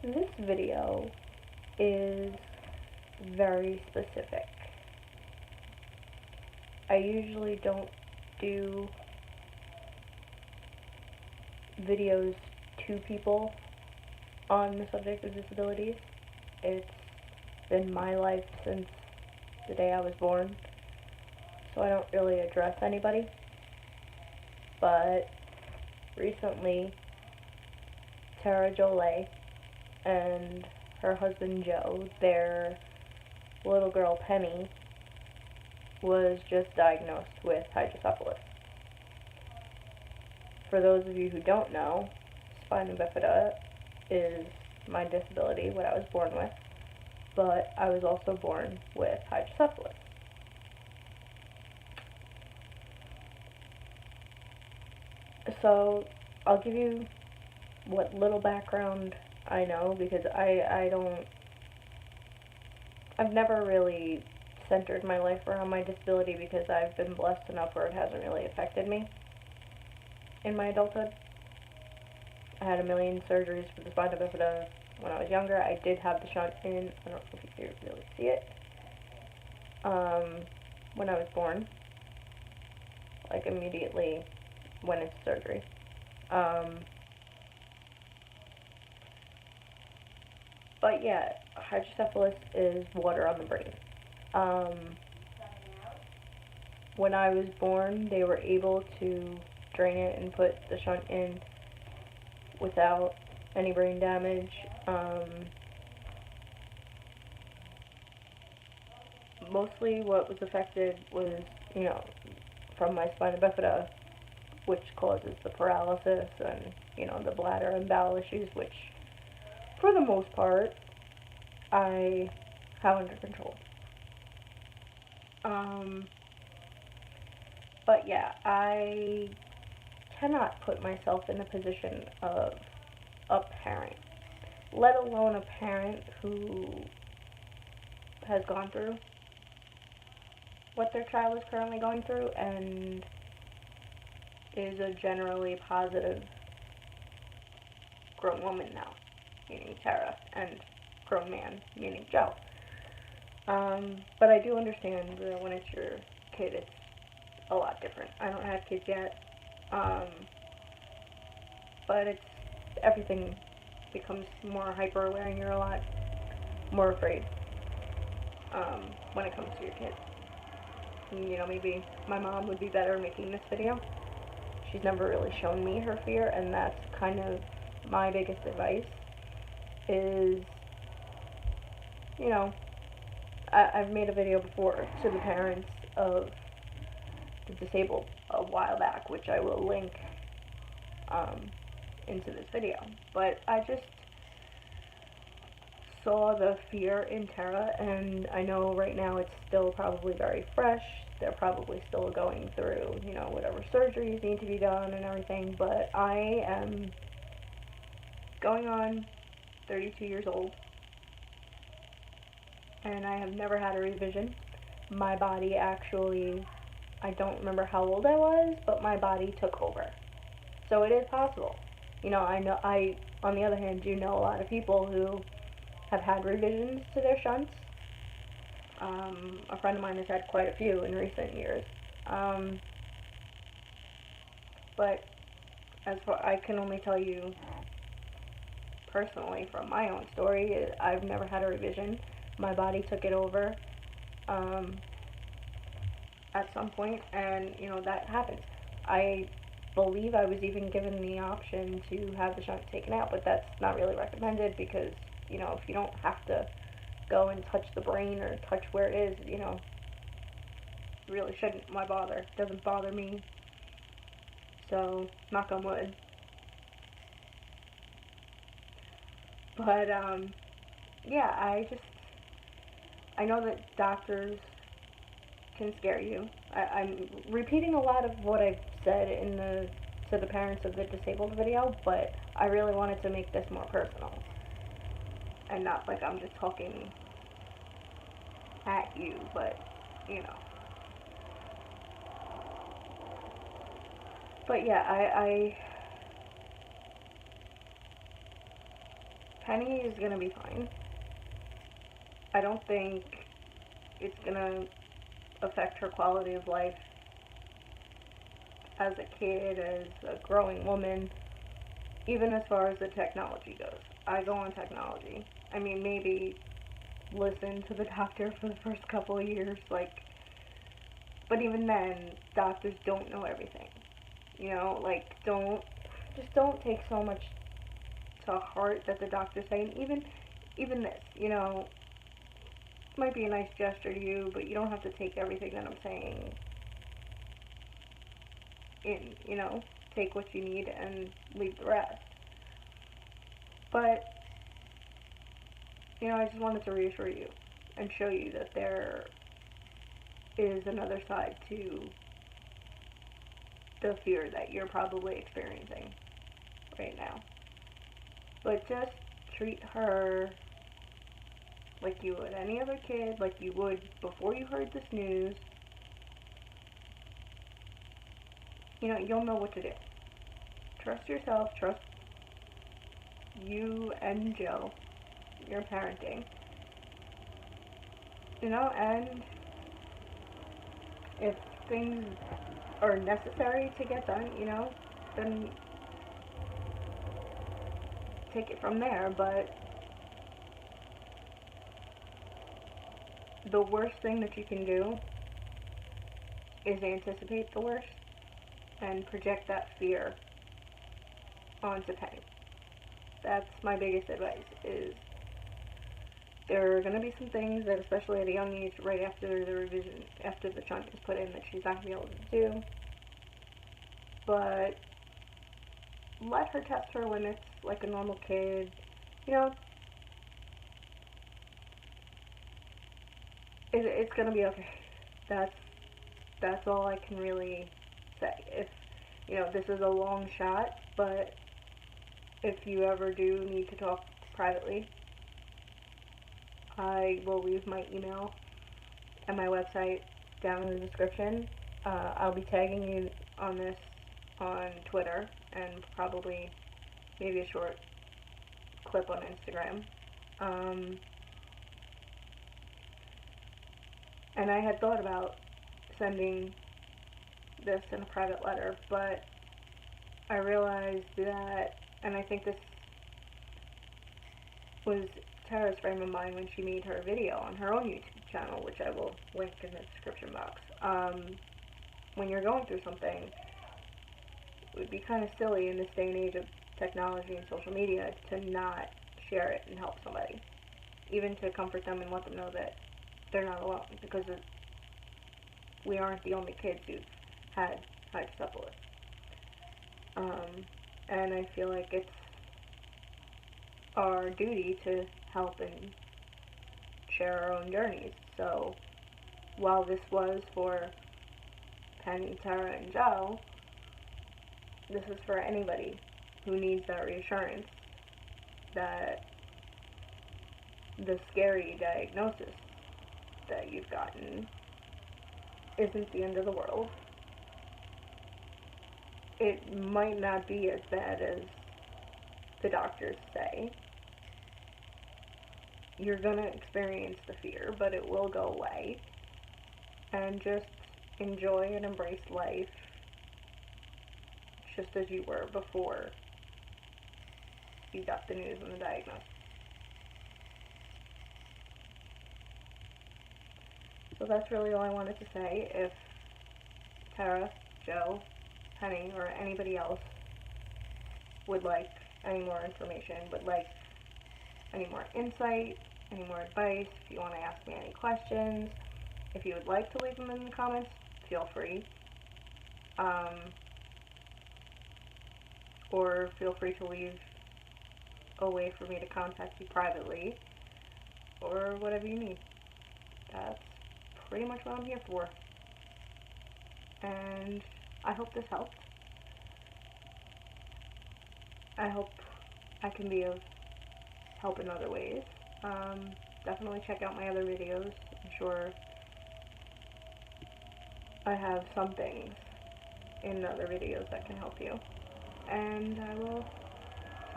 This video is very specific. I usually don't do videos to people on the subject of disabilities. It's been my life since the day I was born, so I don't really address anybody. But recently, Terra, Jolé, and her husband Joe, their little girl Penny, was just diagnosed with hydrocephalus. For those of you who don't know, Spina Bifida is my disability, what I was born with, but I was also born with hydrocephalus. So I'll give you what little background I know, because I've never really centered my life around my disability, because I've been blessed enough where it hasn't really affected me in my adulthood. I had a million surgeries for the spina bifida when I was younger. I did have the shunt in, I don't know if you can really see it, when I was born, like immediately went into surgery. But yeah, hydrocephalus is water on the brain. When I was born, they were able to drain it and put the shunt in without any brain damage. Mostly what was affected was, from my spina bifida, which causes the paralysis and, the bladder and bowel issues, which, for the most part, I have under control. But yeah, I cannot put myself in the position of a parent, let alone a parent who has gone through what their child is currently going through and is a generally positive grown woman now, meaning Terra, and grown man, meaning Joe. But I do understand that when it's your kid, it's a lot different. I don't have kids yet, but everything becomes more hyper aware and you're a lot more afraid when it comes to your kids. Maybe my mom would be better making this video. She's never really shown me her fear, and that's kind of my biggest advice is, I've made a video before to the parents of the disabled a while back, which I will link into this video. But I just saw the fear in Terra, and I know right now it's still probably very fresh. They're probably still going through, whatever surgeries need to be done and everything, but I am going on 32 years old, and I have never had a revision. My body actually, I don't remember how old I was, but my body took over. So it is possible. I, on the other hand, do know a lot of people who have had revisions to their shunts. A friend of mine has had quite a few in recent years. But as far, I can only tell you personally from my own story, I've never had a revision. My body took it over at some point, and that happens. I believe I was even given the option to have the shunt taken out, but that's not really recommended, because if you don't have to go and touch the brain or touch where it is, you really shouldn't. Why bother? It doesn't bother me. So, knock on wood. But, yeah, I know that doctors can scare you. I'm repeating a lot of what I've said to the parents of the disabled video, but I really wanted to make this more personal. And not like I'm just talking at you, but, But yeah, Penny is gonna be fine. I don't think it's gonna affect her quality of life as a kid, as a growing woman, even as far as the technology goes. I go on technology. I mean, maybe listen to the doctor for the first couple of years, like, but even then, doctors don't know everything. You know, like, don't take so much to heart that the doctor's saying. Even this, you know, might be a nice gesture to you, but you don't have to take everything that I'm saying in, you know, take what you need and leave the rest. But, you know, I just wanted to reassure you and show you that there is another side to the fear that you're probably experiencing right now. But just treat her like you would any other kid, like you would before you heard this news. You know, you'll know what to do. Trust yourself, trust you and Joe, your parenting. You know, and if things are necessary to get done, you know, then take it from there. But the worst thing that you can do is anticipate the worst and project that fear onto Penny. That's my biggest advice, is there are going to be some things that, especially at a young age, right after the revision, after the shunt is put in, that she's not going to be able to do. But let her test her limits like a normal kid. You know, it's going to be okay. That's all I can really say. If, you know, this is a long shot, but if you ever do need to talk privately, I will leave my email and my website down in the description. I'll be tagging you on this on Twitter and probably maybe a short clip on Instagram. And I had thought about sending this in a private letter, but I realized that, and I think this was Terra's frame of mind when she made her video on her own YouTube channel, which I will link in the description box. When you're going through something, it would be kind of silly in this day and age of technology and social media to not share it and help somebody, even to comfort them and let them know that they're not alone, because we aren't the only kids who've had hydrocephalus. And I feel like it's our duty to help and share our own journeys. So while this was for Penny, Terra, and Joe, this is for anybody who needs that reassurance that the scary diagnosis that you've gotten isn't the end of the world. It might not be as bad as the doctors say. You're gonna experience the fear, but it will go away. And just enjoy and embrace life just as you were before you got the news and the diagnosis. So that's really all I wanted to say. If Terra, Joe, Penny, or anybody else would like any more information, would like any more insight, any more advice, if you want to ask me any questions, if you would like to leave them in the comments, feel free. Or feel free to leave a way for me to contact you privately, or whatever you need. That's pretty much what I'm here for. And I hope this helped. I hope I can be of help in other ways. Definitely check out my other videos. I'm sure I have some things in other videos that can help you. And I will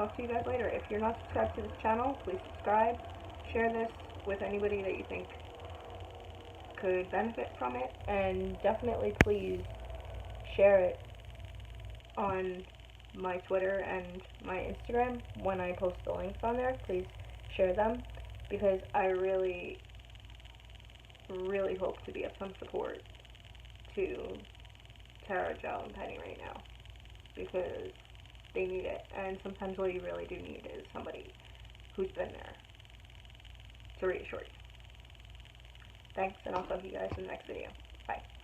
talk to you guys later. If you're not subscribed to this channel, please subscribe. Share this with anybody that you think could benefit from it. And definitely please share it on my Twitter and my Instagram when I post the links on there. Please share them, because I really hope to be of some support to Terra, Joe, and Penny right now, because they need it, and sometimes what you really do need is somebody who's been there to reassure you. Thanks, and I'll talk to you guys in the next video. Bye.